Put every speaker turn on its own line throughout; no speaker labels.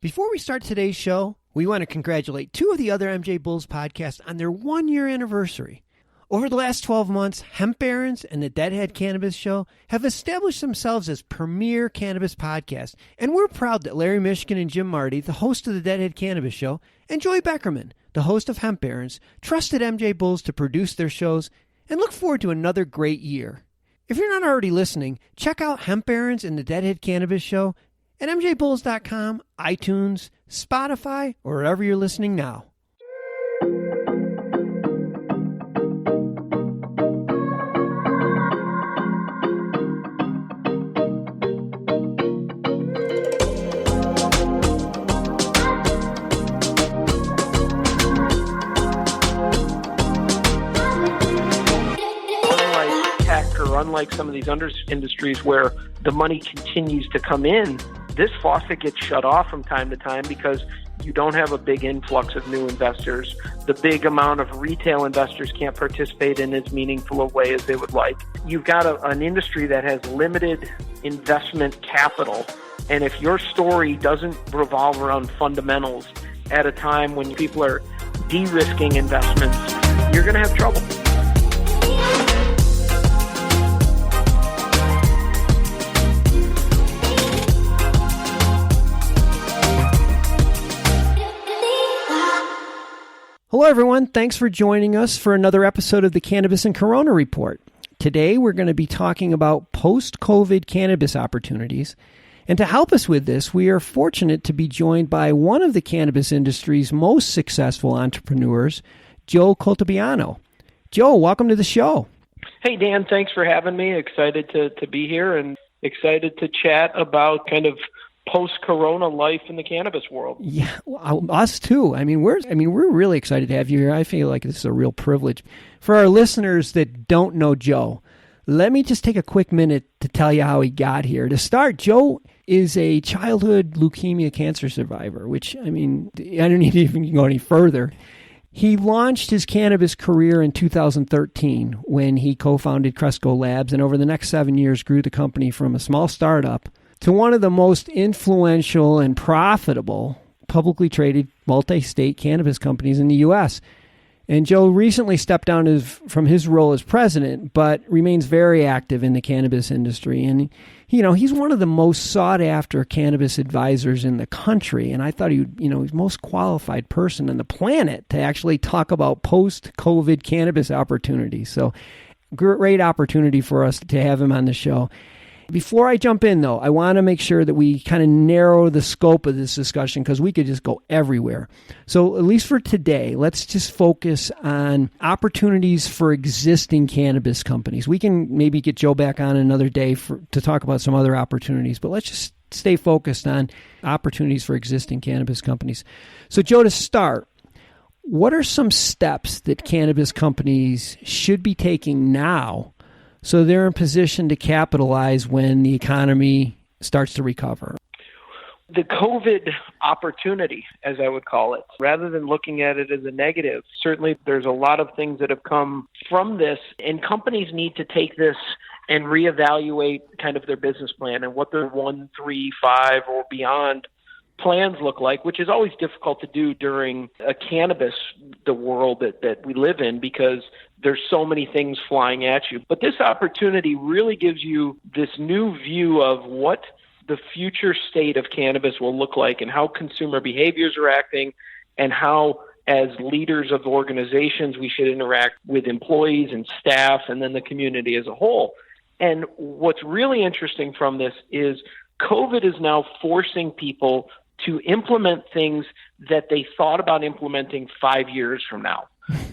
Before we start today's show, we want to congratulate two of the other MJBulls podcasts on their 1-year anniversary. Over the last 12 months, Hemp Barons and the Deadhead Cannabis Show have established themselves as premier cannabis podcasts, and we're proud that Larry Michigan and Jim Marty, the host of the Deadhead Cannabis Show, and Joey Beckerman, the host of Hemp Barons, trusted MJBulls to produce their shows and look forward to another great year. If you're not already listening, check out Hemp Barons and the Deadhead Cannabis Show at MJBulls.com, iTunes, Spotify, or wherever you're listening now.
Unlike some of these other industries where the money continues to come in, this faucet gets shut off from time to time because you don't have a big influx of new investors. The big amount of retail investors can't participate in as meaningful a way as they would like. You've got an industry that has limited investment capital, and if your story doesn't revolve around fundamentals at a time when people are de-risking investments, you're going to have trouble.
Hello, everyone. Thanks for joining us for another episode of the Cannabis and Corona Report. Today, we're going to be talking about post-COVID cannabis opportunities. And to help us with this, we are fortunate to be joined by one of the cannabis industry's most successful entrepreneurs, Joe Caltabiano. Joe, welcome to the show.
Hey, Dan. Thanks for having me. Excited to be here and excited to chat about kind of post-corona life in the cannabis world.
Yeah, us too. We're really excited to have you here. I feel like this is a real privilege. For our listeners that don't know Joe, let me just take a quick minute to tell you how he got here. To start, Joe is a childhood leukemia cancer survivor, which, I don't need to even go any further. He launched his cannabis career in 2013 when he co-founded Cresco Labs, and over the next 7 years grew the company from a small startup to one of the most influential and profitable publicly traded multi-state cannabis companies in the U.S. And Joe recently stepped down from his role as president, but remains very active in the cannabis industry. And, he's one of the most sought-after cannabis advisors in the country. And I thought he's the most qualified person on the planet to actually talk about post-COVID cannabis opportunities. So great opportunity for us to have him on the show. Before I jump in, though, I want to make sure that we kind of narrow the scope of this discussion because we could just go everywhere. So at least for today, let's just focus on opportunities for existing cannabis companies. We can maybe get Joe back on another day to talk about some other opportunities, but let's just stay focused on opportunities for existing cannabis companies. So Joe, to start, what are some steps that cannabis companies should be taking now so they're in position to capitalize when the economy starts to recover?
The COVID opportunity, as I would call it, rather than looking at it as a negative, certainly there's a lot of things that have come from this, and companies need to take this and reevaluate kind of their business plan and what their 1, 3, 5, or beyond plans look like, which is always difficult to do during the world that we live in, because there's so many things flying at you. But this opportunity really gives you this new view of what the future state of cannabis will look like and how consumer behaviors are acting and how, as leaders of organizations, we should interact with employees and staff and then the community as a whole. And what's really interesting from this is COVID is now forcing people to implement things that they thought about implementing 5 years from now.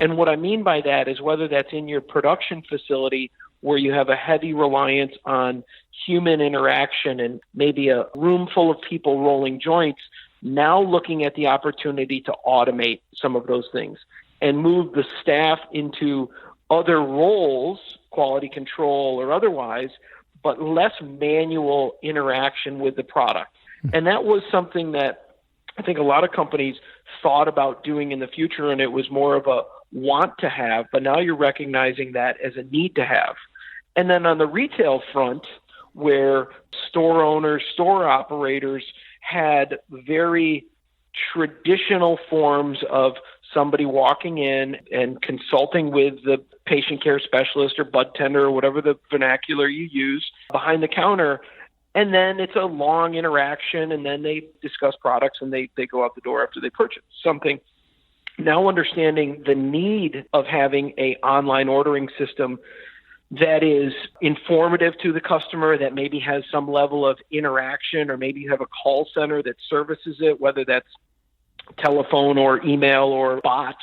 And what I mean by that is whether that's in your production facility where you have a heavy reliance on human interaction and maybe a room full of people rolling joints, now looking at the opportunity to automate some of those things and move the staff into other roles, quality control or otherwise, but less manual interaction with the product. And that was something that I think a lot of companies thought about doing in the future, and it was more of a want to have, but now you're recognizing that as a need to have. And then on the retail front, where store owners, store operators had very traditional forms of somebody walking in and consulting with the patient care specialist or bud tender or whatever the vernacular you use behind the counter. And then it's a long interaction, and then they discuss products and they go out the door after they purchase something. Now understanding the need of having an online ordering system that is informative to the customer, that maybe has some level of interaction, or maybe you have a call center that services it, whether that's telephone or email or bot,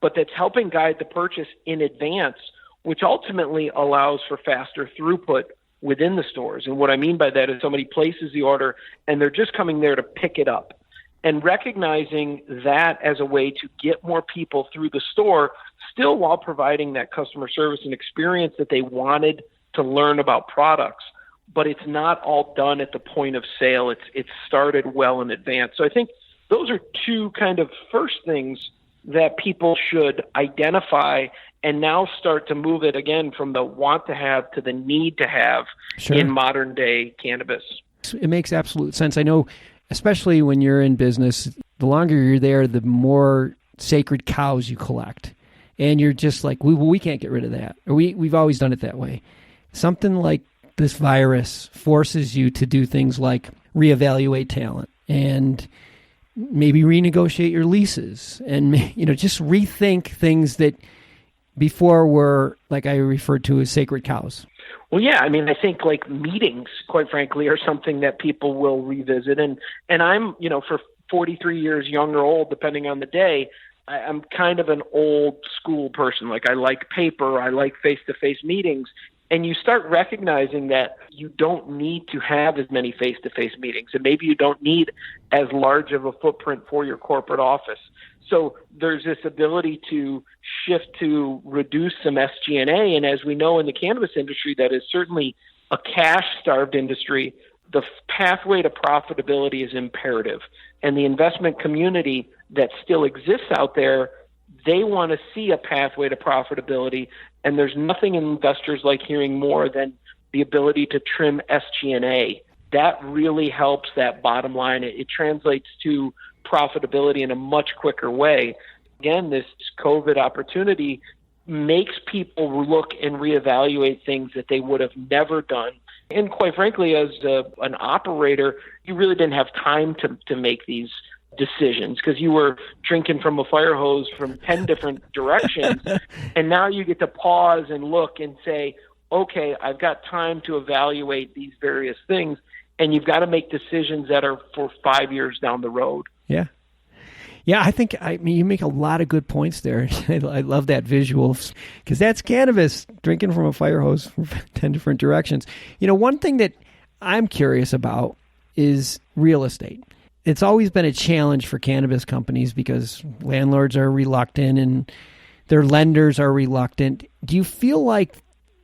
but that's helping guide the purchase in advance, which ultimately allows for faster throughput within the stores. And what I mean by that is somebody places the order and they're just coming there to pick it up. And recognizing that as a way to get more people through the store, still while providing that customer service and experience that they wanted to learn about products. But it's not all done at the point of sale. It's started well in advance. So I think those are two kind of first things that people should identify and now start to move it again from the want to have to the need to have in modern day cannabis.
It makes absolute sense. I know, especially when you're in business, the longer you're there, the more sacred cows you collect. And you're just like, we can't get rid of that. Or we've always done it that way. Something like this virus forces you to do things like reevaluate talent and maybe renegotiate your leases and, just rethink things that before were, like I referred to as sacred cows.
Well, yeah, I mean, I think like meetings, quite frankly, are something that people will revisit. And I'm, for 43 years, young or old, depending on the day, I'm kind of an old school person. Like I like paper, I like face-to-face meetings. And you start recognizing that you don't need to have as many face-to-face meetings. And maybe you don't need as large of a footprint for your corporate office. So there's this ability to shift to reduce some SG&A. And as we know in the cannabis industry, that is certainly a cash-starved industry. The pathway to profitability is imperative. And the investment community that still exists out there, they want to see a pathway to profitability. And there's nothing investors like hearing more than the ability to trim SG&A. That really helps that bottom line. It translates to profitability in a much quicker way. Again, this COVID opportunity makes people look and reevaluate things that they would have never done. And quite frankly, as an operator, you really didn't have time to make these decisions because you were drinking from a fire hose from 10 different directions. And now you get to pause and look and say, okay, I've got time to evaluate these various things. And you've got to make decisions that are for 5 years down the road.
Yeah. Yeah, I mean, you make a lot of good points there. I love that visual because that's cannabis, drinking from a fire hose from 10 different directions. One thing that I'm curious about is real estate. It's always been a challenge for cannabis companies because landlords are reluctant and their lenders are reluctant. Do you feel like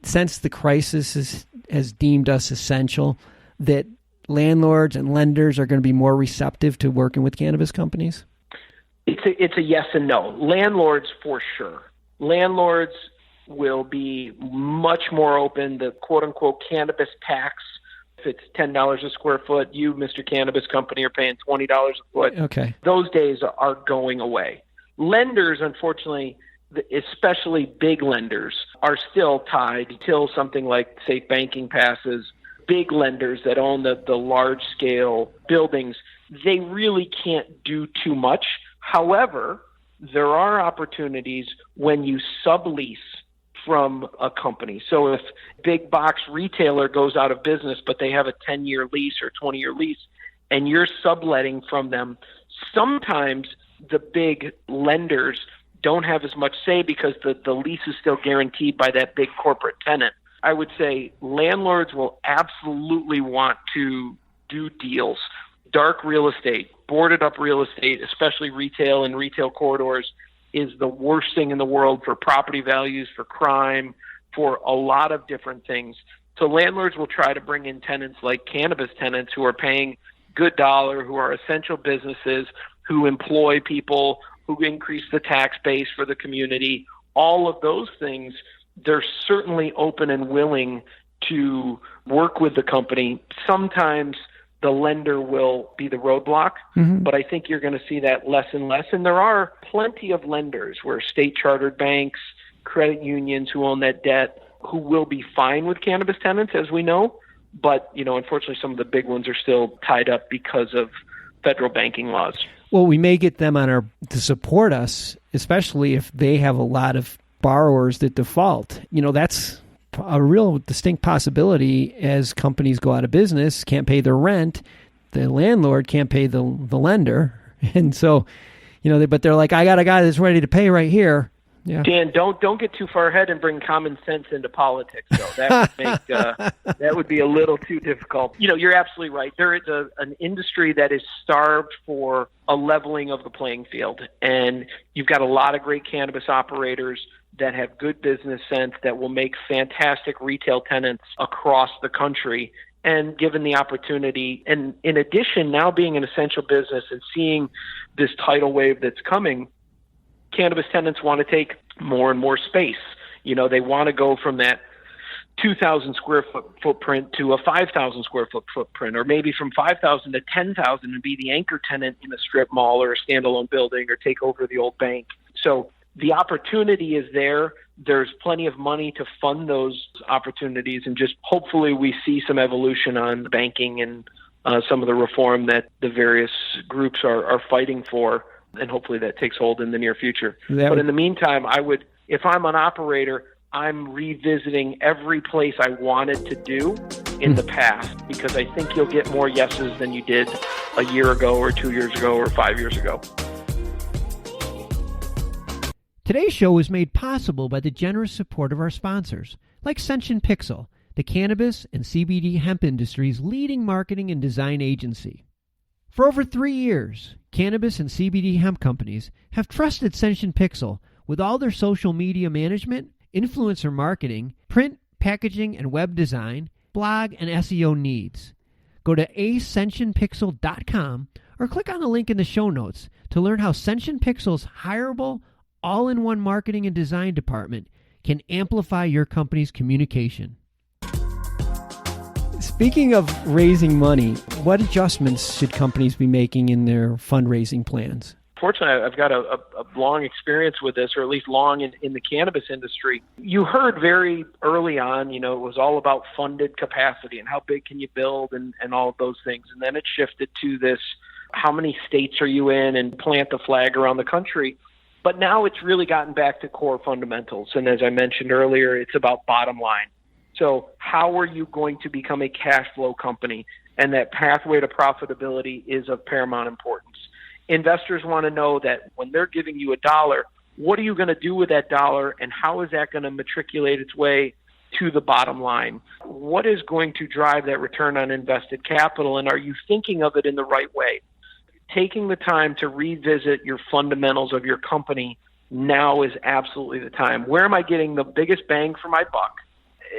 since the crisis has deemed us essential that landlords and lenders are going to be more receptive to working with cannabis companies?
It's a yes and no. Landlords, for sure. Landlords will be much more open. The quote-unquote cannabis tax, if it's $10 a square foot, you, Mr. Cannabis Company, are paying $20 a foot.
Okay.
Those days are going away. Lenders, unfortunately, especially big lenders, are still tied till something like safe banking passes. Big lenders that own the large-scale buildings, they really can't do too much. However, there are opportunities when you sublease from a company. So if big box retailer goes out of business, but they have a 10-year lease or 20-year lease, and you're subletting from them, sometimes the big lenders don't have as much say because the lease is still guaranteed by that big corporate tenant. I would say landlords will absolutely want to do deals. Dark real estate, boarded up real estate, especially retail and retail corridors, is the worst thing in the world for property values, for crime, for a lot of different things. So landlords will try to bring in tenants like cannabis tenants who are paying good dollar, who are essential businesses, who employ people, who increase the tax base for the community. All of those things, they're certainly open and willing to work with the company. Sometimes the lender will be the roadblock. But I think you're going to see that less and less. And there are plenty of lenders where state chartered banks, credit unions who own that debt, who will be fine with cannabis tenants, as we know. But, unfortunately, some of the big ones are still tied up because of federal banking laws.
Well, we may get them to support us, especially if they have a lot of borrowers that default. That's a real distinct possibility as companies go out of business, can't pay their rent, the landlord can't pay the lender. And so, but they're like, I got a guy that's ready to pay right here. Yeah.
Dan, don't get too far ahead and bring common sense into politics, though. That would make that would be a little too difficult. You're absolutely right. There is an industry that is starved for a leveling of the playing field, and you've got a lot of great cannabis operators that have good business sense that will make fantastic retail tenants across the country. And given the opportunity, and in addition, now being an essential business and seeing this tidal wave that's coming, cannabis tenants want to take more and more space. They want to go from that 2,000 square foot footprint to a 5,000 square foot footprint, or maybe from 5,000 to 10,000 and be the anchor tenant in a strip mall or a standalone building or take over the old bank. So the opportunity is there. There's plenty of money to fund those opportunities, and just hopefully we see some evolution on banking and some of the reform that the various groups are fighting for. And hopefully that takes hold in the near future. But in the meantime, if I'm an operator, I'm revisiting every place I wanted to do in the past, because I think you'll get more yeses than you did a year ago or 2 years ago or 5 years ago.
Today's show was made possible by the generous support of our sponsors, like Sensation Pixel, the cannabis and CBD hemp industry's leading marketing and design agency. For over 3 years, cannabis and CBD hemp companies have trusted Sensation Pixel with all their social media management, influencer marketing, print, packaging, and web design, blog, and SEO needs. Go to ascensionpixel.com or click on the link in the show notes to learn how Sensation Pixel's hireable, all-in-one marketing and design department can amplify your company's communication. Speaking of raising money, what adjustments should companies be making in their fundraising plans?
Fortunately, I've got a long experience with this, or at least long in the cannabis industry. You heard very early on, it was all about funded capacity and how big can you build and all of those things. And then it shifted to this, how many states are you in, and plant the flag around the country. But now it's really gotten back to core fundamentals. And as I mentioned earlier, it's about bottom line. So how are you going to become a cash flow company? And that pathway to profitability is of paramount importance. Investors want to know that when they're giving you $1, what are you going to do with that dollar, and how is that going to matriculate its way to the bottom line? What is going to drive that return on invested capital, and are you thinking of it in the right way? Taking the time to revisit your fundamentals of your company now is absolutely the time. Where am I getting the biggest bang for my buck?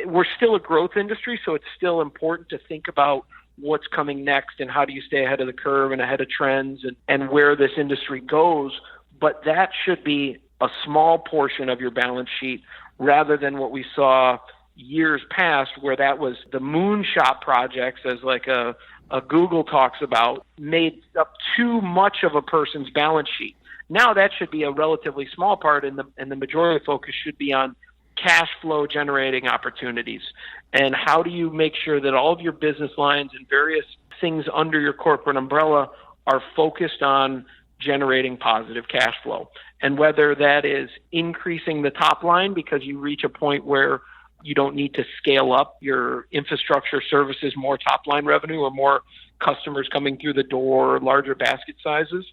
We're still a growth industry, so it's still important to think about what's coming next and how do you stay ahead of the curve and ahead of trends and where this industry goes. But that should be a small portion of your balance sheet rather than what we saw years past, where that was the moonshot projects, as like a Google talks about, made up too much of a person's balance sheet. Now that should be a relatively small part, and the majority of focus should be on cash flow generating opportunities. And how do you make sure that all of your business lines and various things under your corporate umbrella are focused on generating positive cash flow? And whether that is increasing the top line because you reach a point where you don't need to scale up your infrastructure services, more top line revenue or more customers coming through the door, larger basket sizes,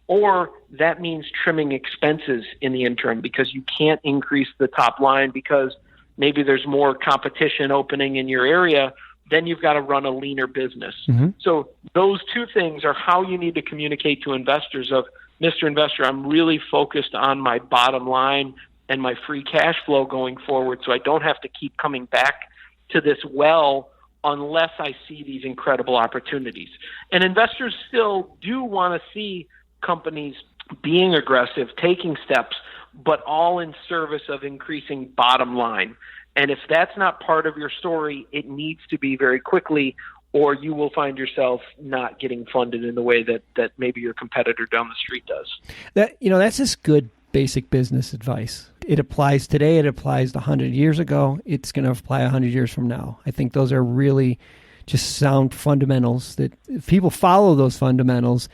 or that means trimming expenses in the interim because you can't increase the top line because maybe there's more competition opening in your area, then you've got to run a leaner business. Mm-hmm. So those two things are how you need to communicate to investors of, Mr. Investor, I'm really focused on my bottom line and my free cash flow going forward, so I don't have to keep coming back to this well unless I see these incredible opportunities. And investors still do want to see companies being aggressive, taking steps, but all in service of increasing bottom line. And if that's not part of your story, it needs to be very quickly, or you will find yourself not getting funded in the way that maybe your competitor down the street does.
That's just good basic business advice. It applies today. It applies 100 years ago. It's going to apply 100 years from now. I think those are really just sound fundamentals that if people follow those fundamentals,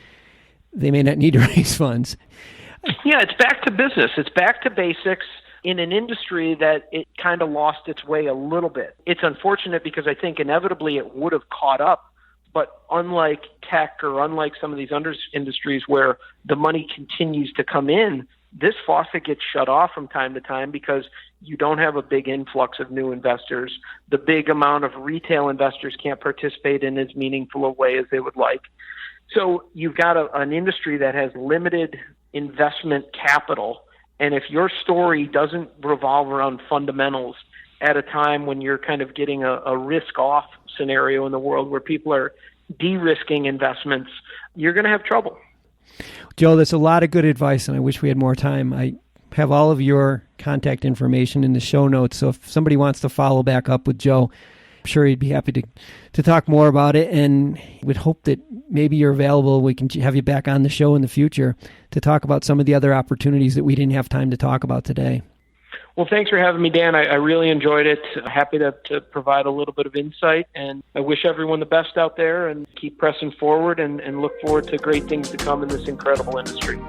they may not need to raise funds.
Yeah, it's back to business. It's back to basics in an industry that it kind of lost its way a little bit. It's unfortunate because I think inevitably it would have caught up. But unlike tech or unlike some of these industries where the money continues to come in, this faucet gets shut off from time to time because you don't have a big influx of new investors. The big amount of retail investors can't participate in as meaningful a way as they would like. So you've got an industry that has limited investment capital. And if your story doesn't revolve around fundamentals at a time when you're kind of getting a risk-off scenario in the world where people are de-risking investments, you're going to have trouble.
Joe, that's a lot of good advice, and I wish we had more time. I have all of your contact information in the show notes, so if somebody wants to follow back up with Joe, I'm sure he'd be happy to talk more about it, and would hope that maybe you're available. We can have you back on the show in the future to talk about some of the other opportunities that we didn't have time to talk about today.
Well, thanks for having me, Dan. I really enjoyed it. Happy to provide a little bit of insight, and I wish everyone the best out there and keep pressing forward and look forward to great things to come in this incredible industry.